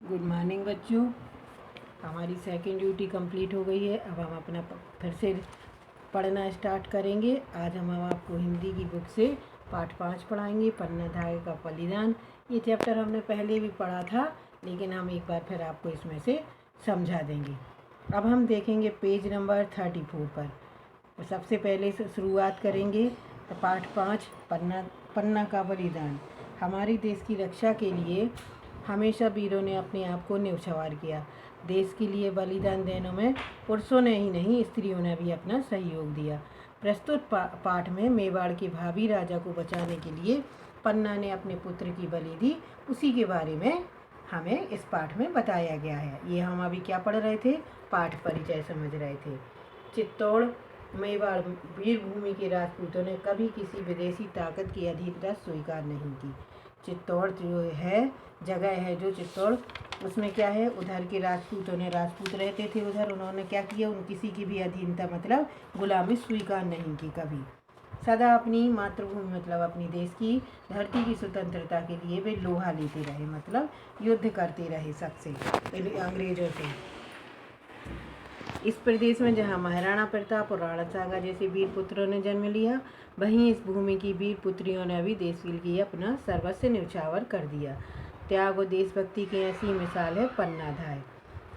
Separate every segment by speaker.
Speaker 1: Good morning बच्चों। हमारी second duty complete हो गई है। अब हम अपना फिर से पढ़ना स्टार्ट करेंगे। आज हम आपको हिंदी की बुक से पाठ 5 पढ़ाएंगे, पन्ना धागे का बलिदान। ये चैप्टर हमने पहले भी पढ़ा था, लेकिन हम एक बार फिर आपको इसमें से समझा देंगे। अब हम देखेंगे पेज नंबर 34 पर। तो सबसे पहले से शुरुआत करेंगे। तो पाठ 5 पन्ना का बलिदान। हमारे देश की रक्षा के लिए हमेशा वीरों ने अपने आप को न्यौछावर किया। देश के लिए बलिदान देने में पुरुषों ने ही नहीं, स्त्रियों ने भी अपना सहयोग दिया। प्रस्तुत पाठ में मेवाड़ के भावी राजा को बचाने के लिए पन्ना ने अपने पुत्र की बलि दी, उसी के बारे में हमें इस पाठ में बताया गया है। ये हम अभी क्या पढ़ रहे थे, पाठ परिचय समझ रहे थे। चित्तौड़ मेवाड़ वीरभूमि के राजपूतों ने कभी किसी विदेशी ताकत की अधीनता स्वीकार नहीं की। चित्तौड़ जो है जगह है, जो चित्तौड़, उसमें क्या है, उधर के राजपूतों ने, राजपूत रहते थे उधर, उन्होंने क्या किया, उन किसी की भी अधीनता मतलब गुलामी स्वीकार नहीं की कभी। सदा अपनी मातृभूमि मतलब अपनी देश की धरती की स्वतंत्रता के लिए वे लोहा लेते रहे, मतलब युद्ध करते रहे सबसे, अंग्रेजों से। इस प्रदेश में जहाँ महाराणा प्रताप और राणा सांगा जैसे वीर पुत्रों ने जन्म लिया, वहीं इस भूमि की वीर पुत्रियों ने भी देश के लिए अपना सर्वस्व न्यौछावर कर दिया। त्याग और देशभक्ति की ऐसी मिसाल है पन्ना धाय।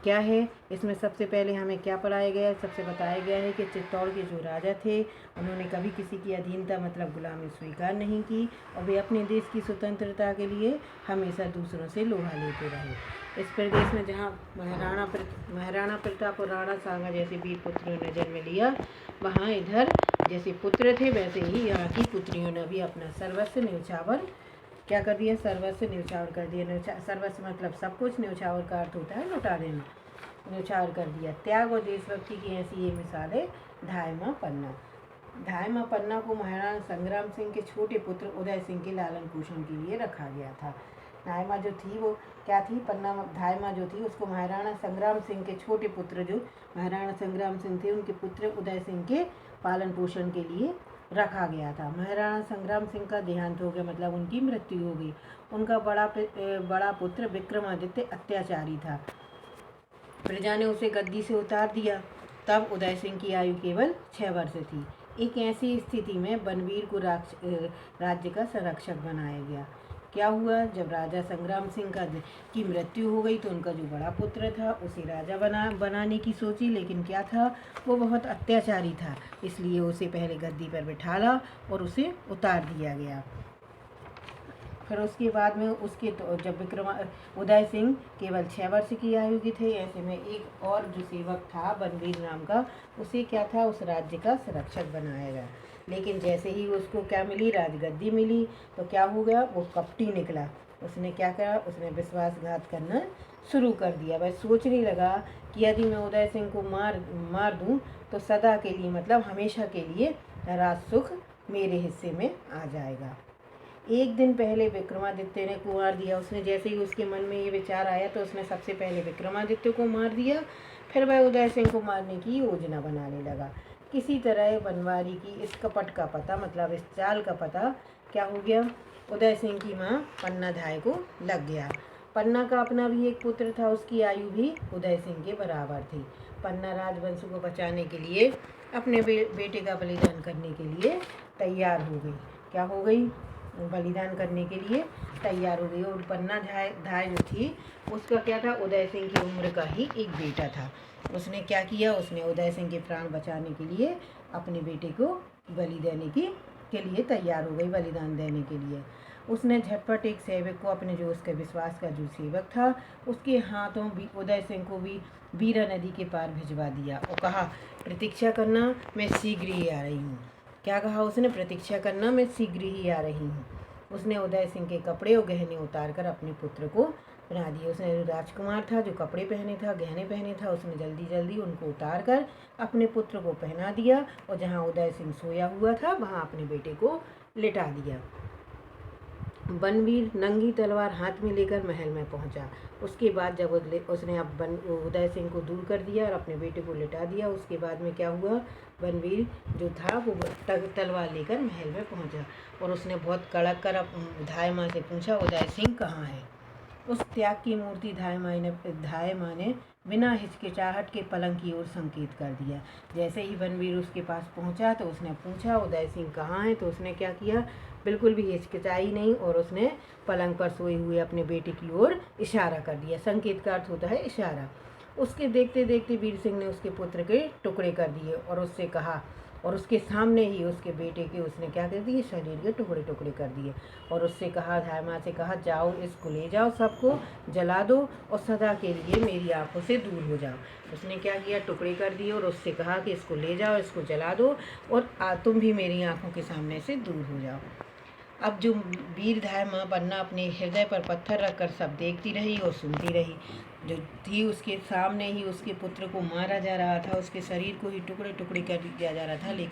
Speaker 1: क्या है इसमें, सबसे पहले हमें क्या पढ़ाया गया है, सबसे बताया गया है कि चित्तौड़ के जो राजा थे, उन्होंने कभी किसी की अधीनता मतलब गुलामी स्वीकार नहीं की, और वे अपने देश की स्वतंत्रता के लिए हमेशा दूसरों से लोहा लेते रहे। इस प्रदेश में जहाँ महाराणा प्रताप और राणा सांगा जैसे वीर पुत्रों ने जन्म लिया, वहाँ इधर जैसे पुत्र थे वैसे ही यहाँ की पुत्रियों ने भी अपना सर्वस्व न्यौछावर क्या कर दिया, सर्वस्व न्यौछावर कर दिया। सर्वस्व मतलब सब कुछ, न्यौछावर का अर्थ होता है लौटा देना, न्यौछावर कर दिया। त्याग और देशभक्ति की ऐसी ये मिसाल है धाय माँ पन्ना। धाय माँ पन्ना को महाराणा संग्राम सिंह के छोटे पुत्र उदय सिंह के लालन पोषण के लिए रखा गया था। धाय माँ जो थी वो क्या थी, पन्ना धाय माँ जो थी उसको महाराणा संग्राम सिंह के छोटे पुत्र, जो महाराणा संग्राम सिंह थे, उनके पुत्र उदय सिंह के पालन पोषण के लिए रखा गया था। महाराणा संग्राम सिंह का देहांत हो गया, मतलब उनकी मृत्यु हो गई। उनका बड़ा पुत्र विक्रमादित्य अत्याचारी था, प्रजा ने उसे गद्दी से उतार दिया। तब उदय सिंह की आयु केवल 6 वर्ष थी। एक ऐसी स्थिति में बनवीर को राज्य का संरक्षक बनाया गया। क्या हुआ, जब राजा संग्राम सिंह की मृत्यु हो गई तो उनका जो बड़ा पुत्र था उसे राजा बनाने की सोची, लेकिन क्या था, वो बहुत अत्याचारी था, इसलिए उसे पहले गद्दी पर बिठाला और उसे उतार दिया गया। फिर उसके बाद में उसके तो जब उदय सिंह केवल 6 वर्ष की आयु के थे, ऐसे में एक और जो सेवक था बनवीर नाम का, उसे क्या था, उस राज्य का संरक्षक बनाया गया। लेकिन जैसे ही उसको क्या मिली, राजगद्दी मिली, तो क्या हो गया, वो कपटी निकला। उसने क्या करा, उसने विश्वासघात करना शुरू कर दिया। वह सोचने लगा कि यदि मैं उदय सिंह को मार दूं तो सदा के लिए मतलब हमेशा के लिए राज सुख मेरे हिस्से में आ जाएगा। एक दिन पहले विक्रमादित्य ने को मार दिया। उसने जैसे ही उसके मन में ये विचार आया तो उसने सबसे पहले विक्रमादित्य को मार दिया। फिर वह उदय सिंह को मारने की योजना बनाने लगा। किसी तरह बनवारी की इस कपट का पता मतलब इस चाल का पता क्या हो गया, उदय सिंह की माँ पन्ना धाय को लग गया। पन्ना का अपना भी एक पुत्र था, उसकी आयु भी उदय सिंह के बराबर थी। पन्ना राजवंश को बचाने के लिए अपने बेटे का बलिदान करने के लिए तैयार हो गई। क्या हो गई, बलिदान करने के लिए तैयार हो गई। और पन्ना धाय जो थी उसका क्या था, उदय सिंह की उम्र का ही एक बेटा था। उसने क्या किया, उसने उदय सिंह के प्राण बचाने के लिए अपने बेटे को बलि देने के लिए तैयार हो गई, बलिदान देने के लिए। उसने झटपट एक सेवक को, अपने जो उसके विश्वास का जो सेवक था, उसके हाथों भी उदय सिंह को भी बीरा नदी के पार भिजवा दिया और कहा, प्रतीक्षा करना, मैं शीघ्र ही आ रही हूँ। क्या कहा उसने, प्रतीक्षा करना, मैं शीघ्र ही आ रही हूँ। उसने उदय सिंह के कपड़े और गहने उतार कर अपने पुत्र को पहना दिए। उसने जो राजकुमार था, जो कपड़े पहने था, गहने पहने था, उसने जल्दी जल्दी उनको उतार कर अपने पुत्र को पहना दिया और जहाँ उदय सिंह सोया हुआ था वहाँ अपने बेटे को लिटा दिया। बनवीर नंगी तलवार हाथ में लेकर महल में पहुंचा। उसके बाद जब उसने अब उदय सिंह को दूर कर दिया और अपने बेटे को लिटा दिया, उसके बाद में क्या हुआ, बनवीर जो था वो तलवार लेकर महल में पहुंचा और उसने बहुत कड़क कर धाय माँ से पूछा, उदय सिंह कहाँ है। उस त्याग की मूर्ति धायमा ने बिना हिचकिचाहट के पलंग की ओर संकेत कर दिया। जैसे ही बनवीर उसके पास पहुंचा तो उसने पूछा, उदय सिंह कहाँ है? तो उसने क्या किया, बिल्कुल भी हिचकिचाई नहीं और उसने पलंग पर सोए हुए अपने बेटे की ओर इशारा कर दिया। संकेत का अर्थ होता है इशारा। उसके देखते देखते वीर सिंह ने उसके पुत्र के टुकड़े कर दिए और उससे कहा, और उसके सामने ही उसके बेटे के उसने क्या कर दिए, शरीर के टुकड़े टुकड़े कर दिए। और उससे कहा, धायमा से कहा, जाओ इसको ले जाओ, सबको जला दो और सदा के लिए मेरी आंखों से दूर हो जाओ। उसने क्या किया, टुकड़े कर दिए और उससे कहा कि इसको ले जाओ, इसको जला दो और तुम भी मेरी आंखों के सामने से दूर हो जाओ। अब जो वीर धायमा पन्ना अपने हृदय पर पत्थर रखकर सब देखती रही और सुनती रही। जो थी उसके सामने ही उसके पुत्र को मारा जा रहा था, उसके शरीर को ही टुकड़े टुकड़े कर दिया जा रहा था, लेकिन